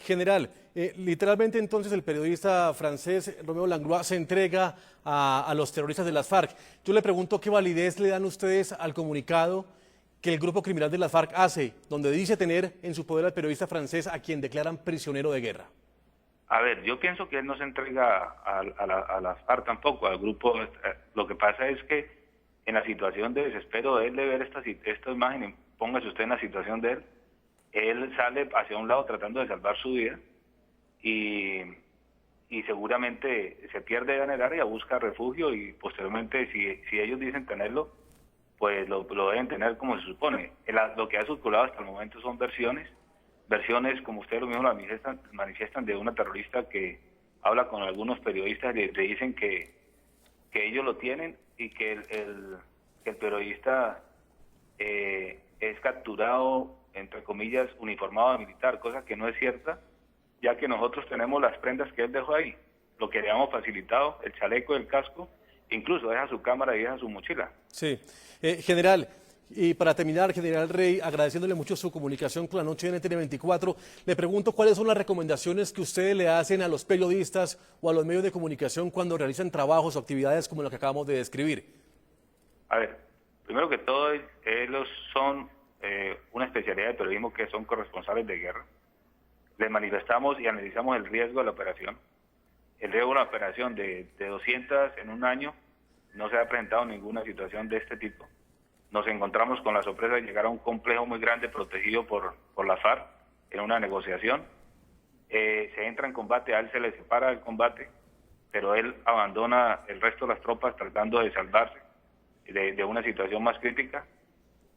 General, literalmente entonces el periodista francés Roméo Langlois se entrega a los terroristas de las FARC. Yo le pregunto qué validez le dan ustedes al comunicado que el grupo criminal de las FARC hace, donde dice tener en su poder al periodista francés a quien declaran prisionero de guerra. A ver, yo pienso que él no se entrega a las FARC tampoco, al grupo. Lo que pasa es que en la situación de desespero de él de ver esta imagen, póngase usted en la situación de él sale hacia un lado tratando de salvar su vida y seguramente se pierde en el área, busca refugio y posteriormente si ellos dicen tenerlo, pues lo deben tener como se supone. Lo que ha circulado hasta el momento son versiones como ustedes lo mismo manifiestan de una terrorista que habla con algunos periodistas y le dicen que ellos lo tienen y que el periodista es capturado, entre comillas, uniformado de militar, cosa que no es cierta, ya que nosotros tenemos las prendas que él dejó ahí, lo que le hemos facilitado, el chaleco, el casco, incluso deja su cámara y deja su mochila. Sí. General, y para terminar, General Rey, agradeciéndole mucho su comunicación con la noche de NTN24, le pregunto cuáles son las recomendaciones que ustedes le hacen a los periodistas o a los medios de comunicación cuando realizan trabajos o actividades como lo que acabamos de describir. A ver, primero que todo, ellos son una especialidad de periodismo que son corresponsales de guerra. Les manifestamos y analizamos el riesgo de la operación. El riesgo de una operación de 200 en un año no se ha presentado ninguna situación de este tipo. Nos encontramos con la sorpresa de llegar a un complejo muy grande protegido por la FARC en una negociación. Se entra en combate, a él se le separa del combate, pero él abandona el resto de las tropas tratando de salvarse de una situación más crítica.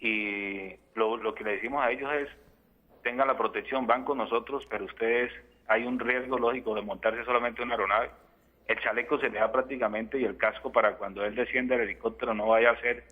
Y lo que le decimos a ellos es, tengan la protección, van con nosotros, pero ustedes, hay un riesgo lógico de montarse solamente en una aeronave. El chaleco se le da prácticamente y el casco para cuando él descienda del helicóptero no vaya a ser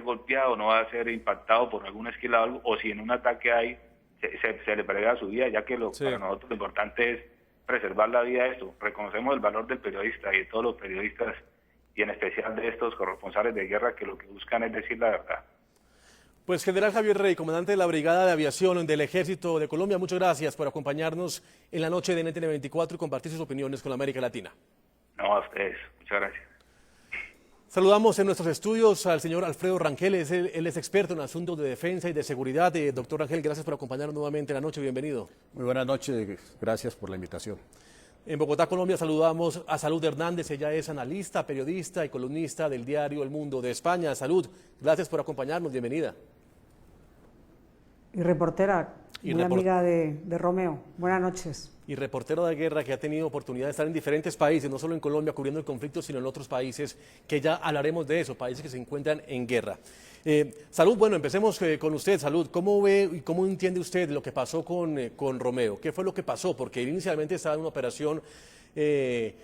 golpeado, no vaya a ser impactado por alguna esquila o algo, o si en un ataque hay, se le pelea su vida, ya que para nosotros lo importante es preservar la vida de esto. Reconocemos el valor del periodista y de todos los periodistas, y en especial de estos corresponsales de guerra que lo que buscan es decir la verdad. Pues General Javier Rey, comandante de la Brigada de Aviación del Ejército de Colombia, muchas gracias por acompañarnos en la noche de NTN24 y compartir sus opiniones con la América Latina. No, a ustedes. Muchas gracias. Saludamos en nuestros estudios al señor Alfredo Rangel, él es experto en asuntos de defensa y de seguridad. Doctor Rangel, gracias por acompañarnos nuevamente en la noche, bienvenido. Muy buenas noches, gracias por la invitación. En Bogotá, Colombia, saludamos a Salud Hernández, ella es analista, periodista y columnista del diario El Mundo de España. Salud, gracias por acompañarnos, bienvenida. Y reportera, muy amiga de Romeo. Buenas noches. Y reportero de guerra que ha tenido oportunidad de estar en diferentes países, no solo en Colombia cubriendo el conflicto, sino en otros países, que ya hablaremos de eso, países que se encuentran en guerra. Salud, bueno, empecemos con usted. Salud, ¿cómo ve y cómo entiende usted lo que pasó con Romeo? ¿Qué fue lo que pasó? Porque él inicialmente estaba en una operación de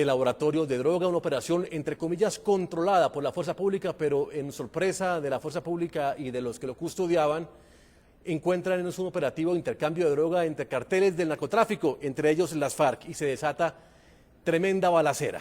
laboratorio de droga, una operación, entre comillas, controlada por la fuerza pública, pero en sorpresa de la fuerza pública y de los que lo custodiaban, encuentran en un operativo de intercambio de droga entre carteles del narcotráfico, entre ellos las FARC, y se desata tremenda balacera.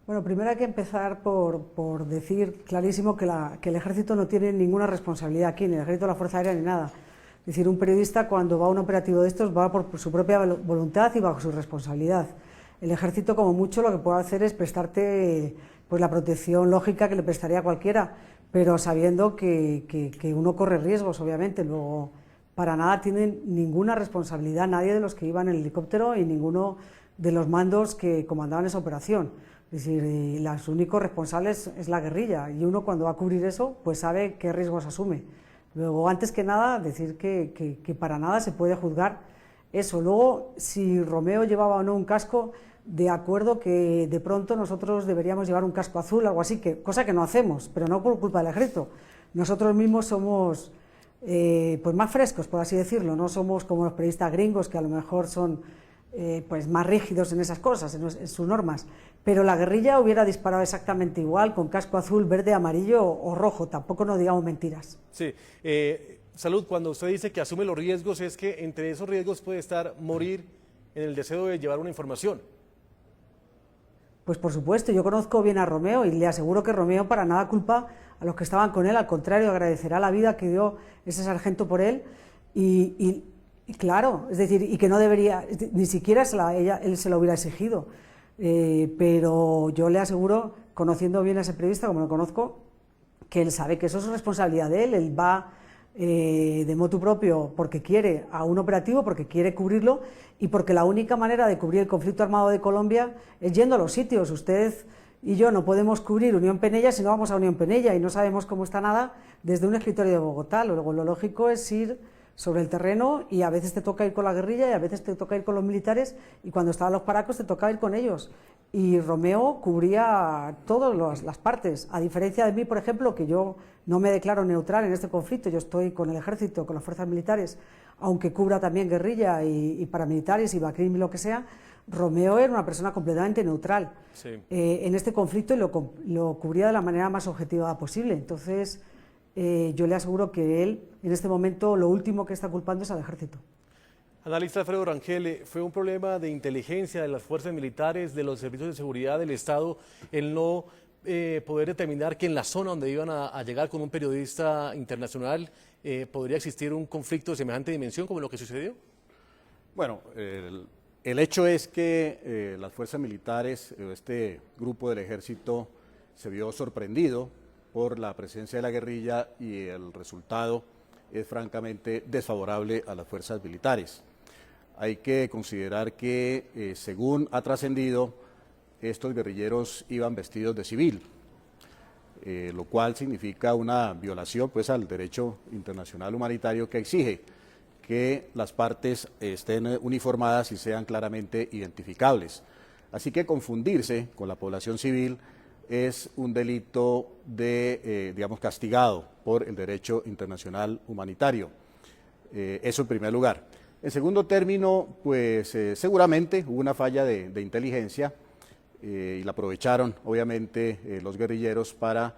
Bueno, primero hay que empezar por decir clarísimo que el Ejército no tiene ninguna responsabilidad aquí, ni el Ejército, la Fuerza Aérea, ni nada. Es decir, un periodista cuando va a un operativo de estos va por su propia voluntad y bajo su responsabilidad. El Ejército, como mucho, lo que puede hacer es prestarte pues la protección lógica que le prestaría a cualquiera, pero sabiendo que uno corre riesgos, obviamente. Luego, para nada tienen ninguna responsabilidad nadie de los que iban en el helicóptero y ninguno de los mandos que comandaban esa operación. Es decir, los únicos responsables es la guerrilla, y uno cuando va a cubrir eso, pues sabe qué riesgos asume. Luego, antes que nada, decir que para nada se puede juzgar eso. Luego, si Romeo llevaba o no un casco, de acuerdo que de pronto nosotros deberíamos llevar un casco azul, algo así, cosa que no hacemos, pero no por culpa del Ejército. Nosotros mismos somos pues más frescos, por así decirlo, no somos como los periodistas gringos que a lo mejor son pues más rígidos en esas cosas, en sus normas, pero la guerrilla hubiera disparado exactamente igual, con casco azul, verde, amarillo o rojo, tampoco no digamos mentiras. Sí, Salud, cuando usted dice que asume los riesgos, es que entre esos riesgos puede estar morir en el deseo de llevar una información. Pues por supuesto, yo conozco bien a Romeo y le aseguro que Romeo para nada culpa a los que estaban con él, al contrario, agradecerá la vida que dio ese sargento por él Y claro, es decir, y que no debería, ni siquiera él se lo hubiera exigido. Pero yo le aseguro, conociendo bien a ese periodista, como lo conozco, que él sabe que eso es responsabilidad de él. Él va de motu propio porque quiere a un operativo, porque quiere cubrirlo y porque la única manera de cubrir el conflicto armado de Colombia es yendo a los sitios. Usted y yo no podemos cubrir Unión Penella si no vamos a Unión Penella y no sabemos cómo está nada desde un escritorio de Bogotá. Luego lo lógico es ir sobre el terreno y a veces te toca ir con la guerrilla y a veces te toca ir con los militares y cuando estaban los paracos te toca ir con ellos. Y Romeo cubría todas las partes, a diferencia de mí, por ejemplo, que yo no me declaro neutral en este conflicto, yo estoy con el ejército, con las fuerzas militares, aunque cubra también guerrilla y paramilitares y Bacrim y lo que sea. Romeo era una persona completamente neutral en este conflicto y lo cubría de la manera más objetiva posible. Entonces, yo le aseguro que él, en este momento, lo último que está culpando es al ejército. Analista Alfredo Rangel, ¿fue un problema de inteligencia de las fuerzas militares, de los servicios de seguridad del Estado, el no poder determinar que en la zona donde iban a llegar con un periodista internacional podría existir un conflicto de semejante dimensión como lo que sucedió? Bueno, el hecho es que las fuerzas militares, este grupo del ejército, se vio sorprendido por la presencia de la guerrilla y el resultado es francamente desfavorable a las fuerzas militares. Hay que considerar que, según ha trascendido, estos guerrilleros iban vestidos de civil, lo cual significa una violación pues, al derecho internacional humanitario que exige que las partes estén uniformadas y sean claramente identificables. Así que confundirse con la población civil es un delito digamos, castigado por el derecho internacional humanitario. Eso en primer lugar. En segundo término, pues seguramente hubo una falla de inteligencia y la aprovecharon, obviamente, los guerrilleros para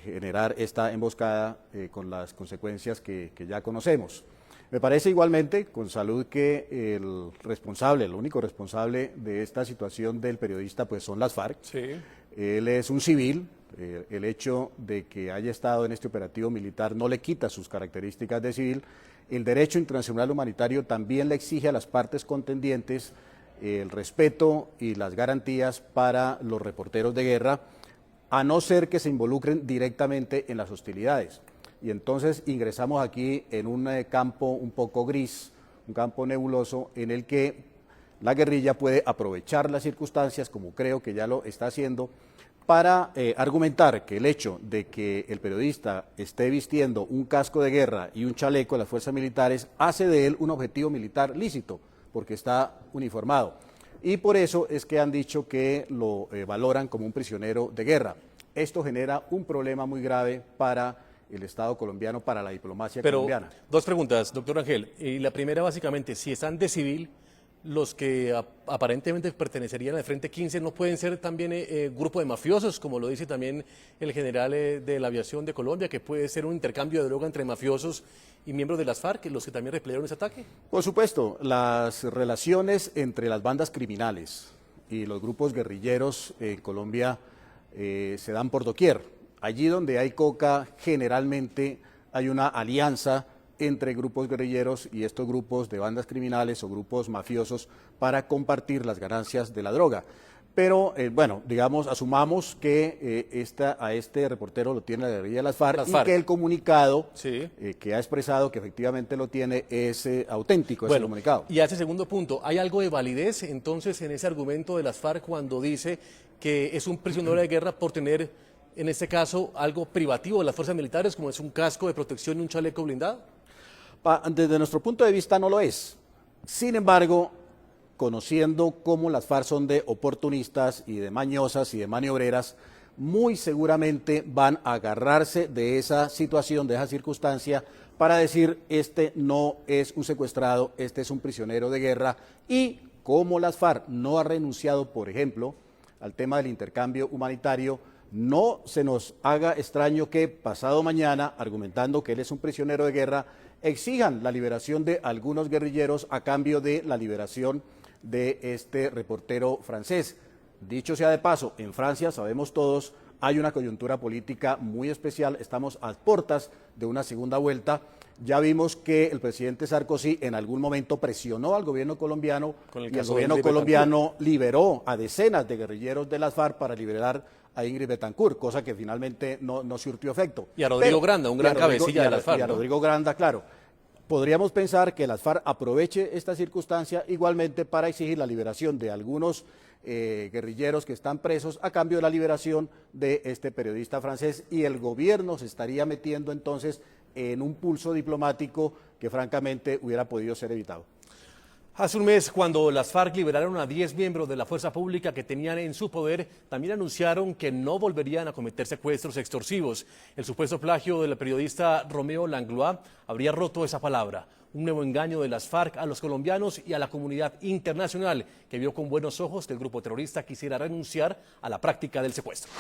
generar esta emboscada con las consecuencias que ya conocemos. Me parece igualmente, con Salud, que el único responsable de esta situación del periodista, pues son las FARC. Sí. Él es un civil, el hecho de que haya estado en este operativo militar no le quita sus características de civil. El derecho internacional humanitario también le exige a las partes contendientes el respeto y las garantías para los reporteros de guerra, a no ser que se involucren directamente en las hostilidades. Y entonces ingresamos aquí en un campo un poco gris, un campo nebuloso, en el que la guerrilla puede aprovechar las circunstancias, como creo que ya lo está haciendo, para argumentar que el hecho de que el periodista esté vistiendo un casco de guerra y un chaleco de las fuerzas militares hace de él un objetivo militar lícito, porque está uniformado. Y por eso es que han dicho que lo valoran como un prisionero de guerra. Esto genera un problema muy grave para el Estado colombiano, para la diplomacia colombiana. Dos preguntas, doctor Rangel. Y la primera, básicamente, si están de civil, los que aparentemente pertenecerían al Frente 15 no pueden ser también grupo de mafiosos, como lo dice también el general de la aviación de Colombia, que puede ser un intercambio de droga entre mafiosos y miembros de las FARC, los que también repelieron ese ataque. Por supuesto, las relaciones entre las bandas criminales y los grupos guerrilleros en Colombia se dan por doquier. Allí donde hay coca, generalmente hay una alianza entre grupos guerrilleros y estos grupos de bandas criminales o grupos mafiosos para compartir las ganancias de la droga. Pero, bueno, digamos, asumamos que a este reportero lo tiene la guerrilla de las FARC y que el comunicado que ha expresado que efectivamente lo tiene es auténtico, ese comunicado. Y a ese segundo punto, ¿hay algo de validez entonces en ese argumento de las FARC cuando dice que es un prisionero de guerra por tener, en este caso, algo privativo de las fuerzas militares, como es un casco de protección y un chaleco blindado? Desde nuestro punto de vista no lo es. Sin embargo, conociendo cómo las FARC son de oportunistas y de mañosas y de maniobreras, muy seguramente van a agarrarse de esa situación, de esa circunstancia, para decir, este no es un secuestrado, este es un prisionero de guerra. Y como las FARC no ha renunciado, por ejemplo, al tema del intercambio humanitario, no se nos haga extraño que pasado mañana, argumentando que él es un prisionero de guerra, exijan la liberación de algunos guerrilleros a cambio de la liberación de este reportero francés. Dicho sea de paso, en Francia, sabemos todos, hay una coyuntura política muy especial, estamos a puertas de una segunda vuelta Ya vimos que el presidente Sarkozy en algún momento presionó al gobierno colombiano Con el y el caso de gobierno Ingrid colombiano liberó a decenas de guerrilleros de las FARC para liberar a Ingrid Betancourt, cosa que finalmente no surtió efecto. Y a Rodrigo Granda, un gran cabecilla de las FARC. Y a ¿no? Rodrigo Granda, claro. Podríamos pensar que las FARC aproveche esta circunstancia igualmente para exigir la liberación de algunos guerrilleros que están presos a cambio de la liberación de este periodista francés, y el gobierno se estaría metiendo entonces en un pulso diplomático que francamente hubiera podido ser evitado. Hace un mes, cuando las FARC liberaron a 10 miembros de la fuerza pública que tenían en su poder, también anunciaron que no volverían a cometer secuestros extorsivos. El supuesto plagio del periodista Romeo Langlois habría roto esa palabra. Un nuevo engaño de las FARC a los colombianos y a la comunidad internacional, que vio con buenos ojos que el grupo terrorista quisiera renunciar a la práctica del secuestro.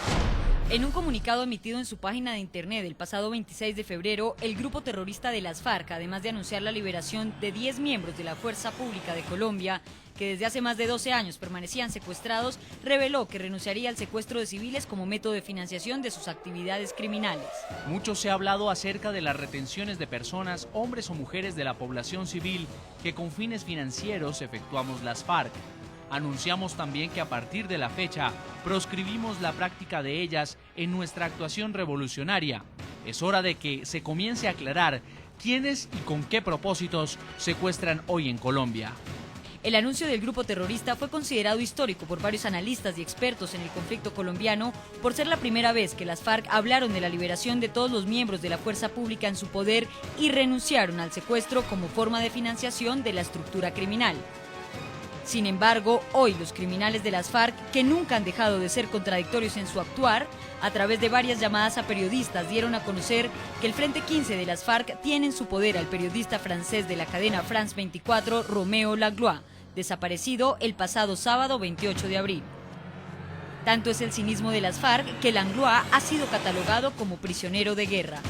En un comunicado emitido en su página de internet el pasado 26 de febrero, el grupo terrorista de las FARC, además de anunciar la liberación de 10 miembros de la Fuerza Pública de Colombia, que desde hace más de 12 años permanecían secuestrados, reveló que renunciaría al secuestro de civiles como método de financiación de sus actividades criminales. Mucho se ha hablado acerca de las retenciones de personas, hombres o mujeres de la población civil, que con fines financieros efectuamos las FARC. Anunciamos también que a partir de la fecha proscribimos la práctica de ellas en nuestra actuación revolucionaria. Es hora de que se comience a aclarar quiénes y con qué propósitos secuestran hoy en Colombia. El anuncio del grupo terrorista fue considerado histórico por varios analistas y expertos en el conflicto colombiano por ser la primera vez que las FARC hablaron de la liberación de todos los miembros de la fuerza pública en su poder y renunciaron al secuestro como forma de financiación de la estructura criminal. Sin embargo, hoy los criminales de las FARC, que nunca han dejado de ser contradictorios en su actuar, a través de varias llamadas a periodistas dieron a conocer que el Frente 15 de las FARC tiene en su poder al periodista francés de la cadena France 24, Romeo Langlois, desaparecido el pasado sábado 28 de abril. Tanto es el cinismo de las FARC que Langlois ha sido catalogado como prisionero de guerra.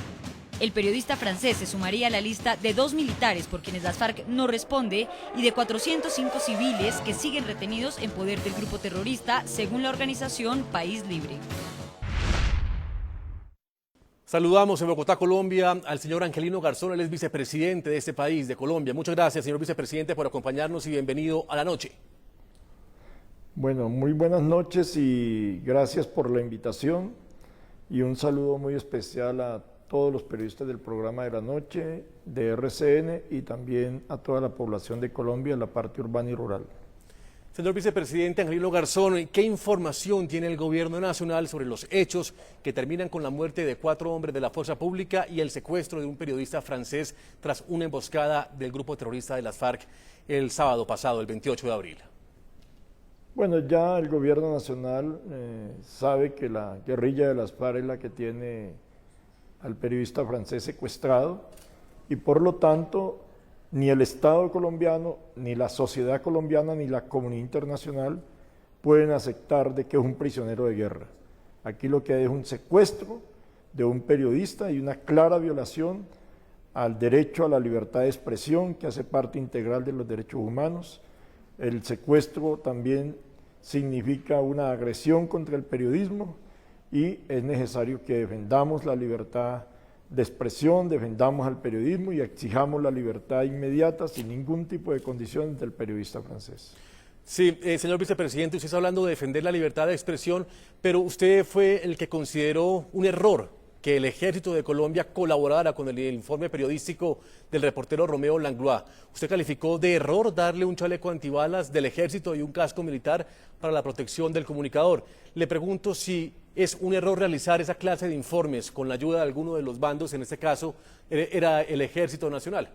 El periodista francés se sumaría a la lista de 2 militares por quienes las FARC no responde y de 405 civiles que siguen retenidos en poder del grupo terrorista, según la organización País Libre. Saludamos en Bogotá, Colombia, al señor Angelino Garzón, él es vicepresidente de este país, de Colombia. Muchas gracias, señor vicepresidente, por acompañarnos y bienvenido a la noche. Bueno, muy buenas noches y gracias por la invitación y un saludo muy especial a todos los periodistas del programa de la noche, de RCN y también a toda la población de Colombia, la parte urbana y rural. Señor vicepresidente Angelino Garzón, ¿qué información tiene el gobierno nacional sobre los hechos que terminan con la muerte de 4 hombres de la fuerza pública y el secuestro de un periodista francés tras una emboscada del grupo terrorista de las FARC el sábado pasado, el 28 de abril? Bueno, ya el gobierno nacional sabe que la guerrilla de las FARC es la que tiene al periodista francés secuestrado y por lo tanto ni el Estado colombiano, ni la sociedad colombiana, ni la comunidad internacional pueden aceptar de que es un prisionero de guerra. Aquí lo que hay es un secuestro de un periodista y una clara violación al derecho a la libertad de expresión, que hace parte integral de los derechos humanos. El secuestro también significa una agresión contra el periodismo y es necesario que defendamos la libertad de expresión, defendamos al periodismo y exijamos la libertad inmediata sin ningún tipo de condiciones del periodista francés. Sí, señor vicepresidente, usted está hablando de defender la libertad de expresión, pero usted fue el que consideró un error que el Ejército de Colombia colaborara con el informe periodístico del reportero Romeo Langlois. Usted calificó de error darle un chaleco antibalas del Ejército y un casco militar para la protección del comunicador. Le pregunto si es un error realizar esa clase de informes con la ayuda de alguno de los bandos, en este caso era el Ejército Nacional.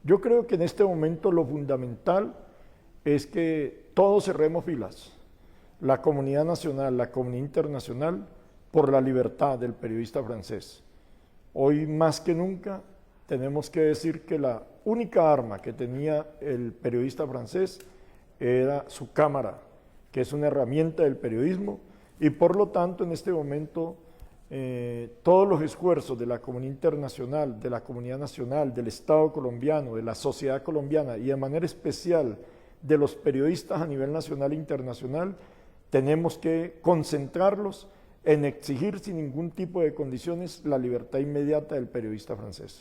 Yo creo que en este momento lo fundamental es que todos cerremos filas, la comunidad nacional, la comunidad internacional, por la libertad del periodista francés. Hoy más que nunca tenemos que decir que la única arma que tenía el periodista francés era su cámara, que es una herramienta del periodismo, y por lo tanto en este momento todos los esfuerzos de la comunidad internacional, de la comunidad nacional, del Estado colombiano, de la sociedad colombiana y de manera especial de los periodistas a nivel nacional e internacional, tenemos que concentrarlos en exigir sin ningún tipo de condiciones la libertad inmediata del periodista francés.